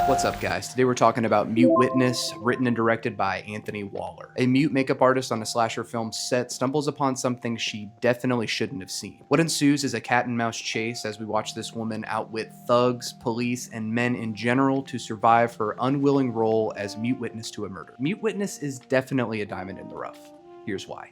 What's up, guys? Today we're talking about Mute Witness, written and directed by Anthony Waller. A mute makeup artist on a slasher film set stumbles upon something she definitely shouldn't have seen. What ensues is a cat and mouse chase as we watch this woman outwit thugs, police, and men in general to survive her unwilling role as mute witness to a murder. Mute Witness is definitely a diamond in the rough. Here's why.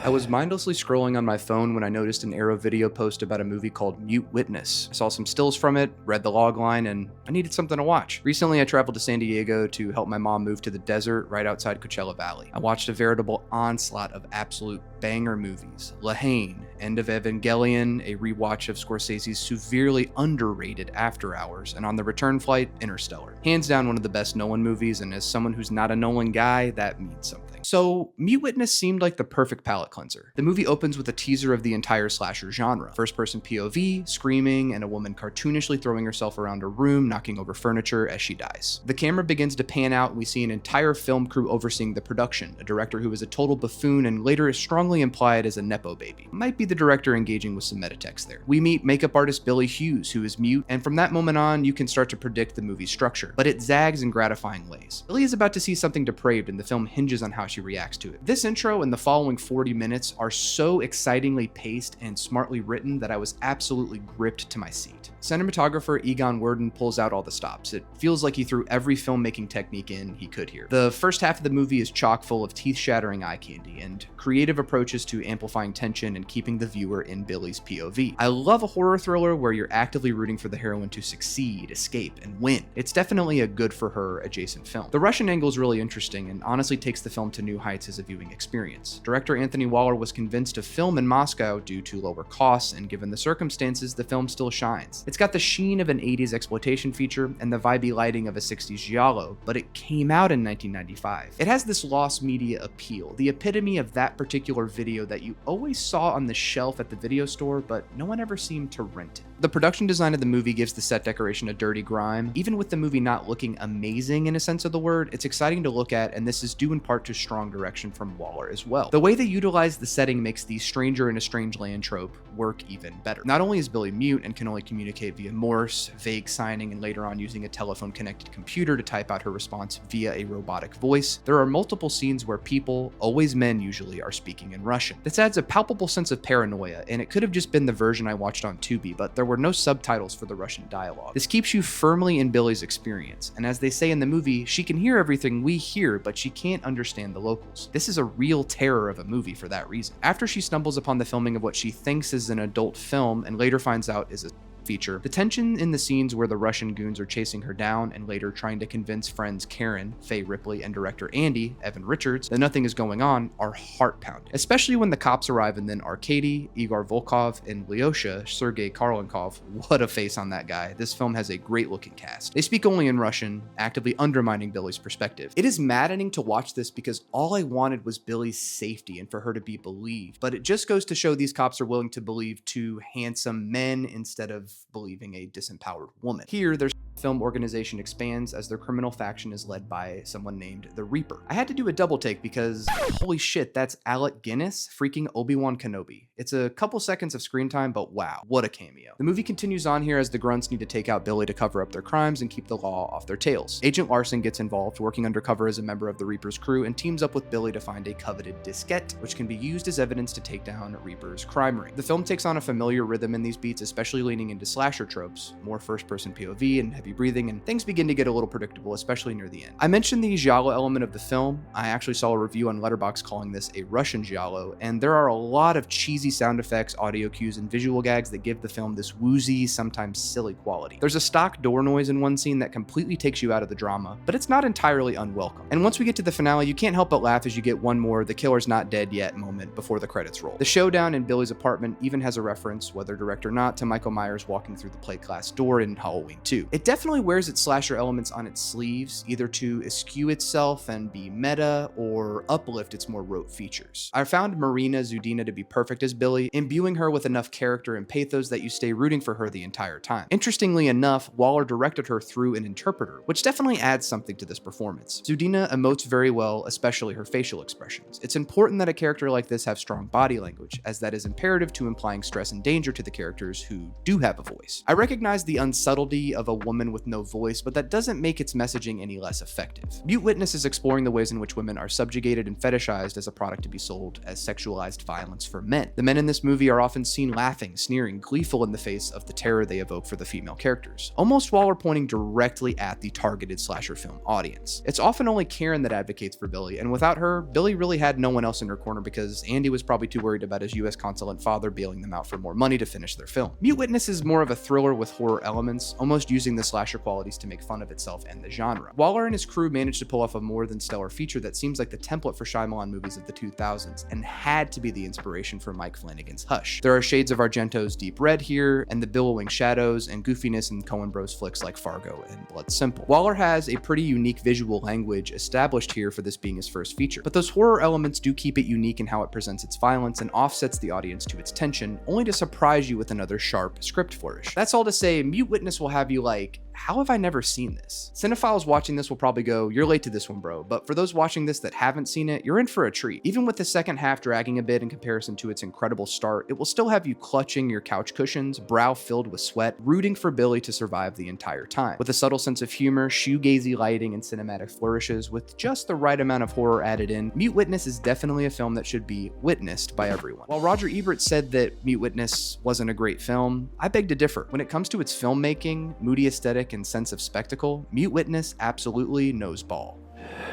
I was mindlessly scrolling on my phone when I noticed an Arrow video post about a movie called Mute Witness. I saw some stills from it, read the logline, and I needed something to watch. Recently, I traveled to San Diego to help my mom move to the desert right outside Coachella Valley. I watched a veritable onslaught of absolute banger movies. La Haine, End of Evangelion, a rewatch of Scorsese's severely underrated After Hours, and on the return flight, Interstellar. Hands down one of the best Nolan movies, and as someone who's not a Nolan guy, that means something. So, Mute Witness seemed like the perfect palate cleanser. The movie opens with a teaser of the entire slasher genre. First-person POV, screaming, and a woman cartoonishly throwing herself around a room, knocking over furniture as she dies. The camera begins to pan out, and we see an entire film crew overseeing the production, a director who is a total buffoon and later is strongly implied as a nepo baby. Might be the director engaging with some metatext there. We meet makeup artist Billy Hughes, who is mute, and from that moment on, you can start to predict the movie's structure, but it zags in gratifying ways. Billy is about to see something depraved, and the film hinges on how she reacts to it. This intro and the following 40 minutes are so excitingly paced and smartly written that I was absolutely gripped to my seat. Cinematographer Egon Worden pulls out all the stops. It feels like he threw every filmmaking technique in he could here. The first half of the movie is chock full of teeth-shattering eye candy and creative approaches to amplifying tension and keeping the viewer in Billy's POV. I love a horror thriller where you're actively rooting for the heroine to succeed, escape, and win. It's definitely a good for her adjacent film. The Russian angle is really interesting and honestly takes the film to new heights as a viewing experience. Director Anthony Waller was convinced to film in Moscow due to lower costs, and given the circumstances, the film still shines. It's got the sheen of an 80s exploitation feature and the vibey lighting of a 60s giallo, but it came out in 1995. It has this lost media appeal, the epitome of that particular video that you always saw on the shelf at the video store, but no one ever seemed to rent it. The production design of the movie gives the set decoration a dirty grime. Even with the movie not looking amazing in a sense of the word, it's exciting to look at, and this is due in part to strong direction from Waller as well. The way they utilize the setting makes the stranger in a strange land trope work even better. Not only is Billy mute and can only communicate via Morse, vague signing, and later on using a telephone-connected computer to type out her response via a robotic voice, there are multiple scenes where people, always men usually, are speaking in Russian. This adds a palpable sense of paranoia, and it could have just been the version I watched on Tubi, but there were no subtitles for the Russian dialogue. This keeps you firmly in Billy's experience, and as they say in the movie, she can hear everything we hear, but she can't understand the locals. This is a real terror of a movie for that reason. After she stumbles upon the filming of what she thinks is an adult film and later finds out is a feature, the tension in the scenes where the Russian goons are chasing her down and later trying to convince friends Karen, Faye Ripley, and director Andy, Evan Richards, that nothing is going on are heart-pounding. Especially when the cops arrive and then Arkady, Igor Volkov, and Lyosha, Sergei Karlenkov, what a face on that guy. This film has a great-looking cast. They speak only in Russian, actively undermining Billy's perspective. It is maddening to watch this because all I wanted was Billy's safety and for her to be believed, but it just goes to show these cops are willing to believe two handsome men instead of believing a disempowered woman. Here, their film organization expands as their criminal faction is led by someone named the Reaper. I had to do a double take because holy shit, that's Alec Guinness freaking Obi-Wan Kenobi. It's a couple seconds of screen time, but wow, what a cameo. The movie continues on here as the grunts need to take out Billy to cover up their crimes and keep the law off their tails. Agent Larson gets involved, working undercover as a member of the Reaper's crew, and teams up with Billy to find a coveted diskette, which can be used as evidence to take down Reaper's crime ring. The film takes on a familiar rhythm in these beats, especially leaning into slasher tropes, more first-person POV and heavy breathing, and things begin to get a little predictable, especially near the end. I mentioned the giallo element of the film. I actually saw a review on Letterboxd calling this a Russian giallo, and there are a lot of cheesy sound effects, audio cues, and visual gags that give the film this woozy, sometimes silly quality. There's a stock door noise in one scene that completely takes you out of the drama, but it's not entirely unwelcome. And once we get to the finale, you can't help but laugh as you get one more "the killer's not dead yet" moment before the credits roll. The showdown in Billy's apartment even has a reference, whether direct or not, to Michael Myers walking through the plate glass door in Halloween 2. It definitely wears its slasher elements on its sleeves, either to eschew itself and be meta or uplift its more rote features. I found Marina Zudina to be perfect as Billy, imbuing her with enough character and pathos that you stay rooting for her the entire time. Interestingly enough, Waller directed her through an interpreter, which definitely adds something to this performance. Zudina emotes very well, especially her facial expressions. It's important that a character like this have strong body language, as that is imperative to implying stress and danger to the characters who do have a voice. I recognize the unsubtlety of a woman woman with no voice, but that doesn't make its messaging any less effective. Mute Witness is exploring the ways in which women are subjugated and fetishized as a product to be sold as sexualized violence for men. The men in this movie are often seen laughing, sneering, gleeful in the face of the terror they evoke for the female characters, almost while we're pointing directly at the targeted slasher film audience. It's often only Karen that advocates for Billy, and without her, Billy really had no one else in her corner because Andy was probably too worried about his US consulate father bailing them out for more money to finish their film. Mute Witness is more of a thriller with horror elements, almost using the slasher qualities to make fun of itself and the genre. Waller and his crew managed to pull off a more than stellar feature that seems like the template for Shyamalan movies of the 2000s and had to be the inspiration for Mike Flanagan's Hush. There are shades of Argento's Deep Red here, and the billowing shadows and goofiness in Coen Bros flicks like Fargo and Blood Simple. Waller has a pretty unique visual language established here for this being his first feature, but those horror elements do keep it unique in how it presents its violence and offsets the audience to its tension, only to surprise you with another sharp script flourish. That's all to say, Mute Witness will have you like, how have I never seen this? Cinephiles watching this will probably go, you're late to this one, bro. But for those watching this that haven't seen it, you're in for a treat. Even with the second half dragging a bit in comparison to its incredible start, it will still have you clutching your couch cushions, brow filled with sweat, rooting for Billy to survive the entire time. With a subtle sense of humor, shoegazy lighting, and cinematic flourishes, with just the right amount of horror added in, Mute Witness is definitely a film that should be witnessed by everyone. While Roger Ebert said that Mute Witness wasn't a great film, I beg to differ. When it comes to its filmmaking, moody aesthetic, and sense of spectacle, Mute Witness absolutely knows ball.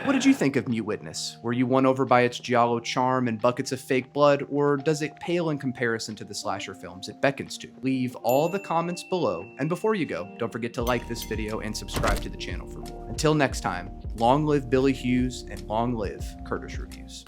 What did you think of Mute Witness? Were you won over by its giallo charm and buckets of fake blood, or does it pale in comparison to the slasher films it beckons to? Leave all the comments below, and before you go, don't forget to like this video and subscribe to the channel for more. Until next time, long live Billy Hughes and long live Curtis Reviews.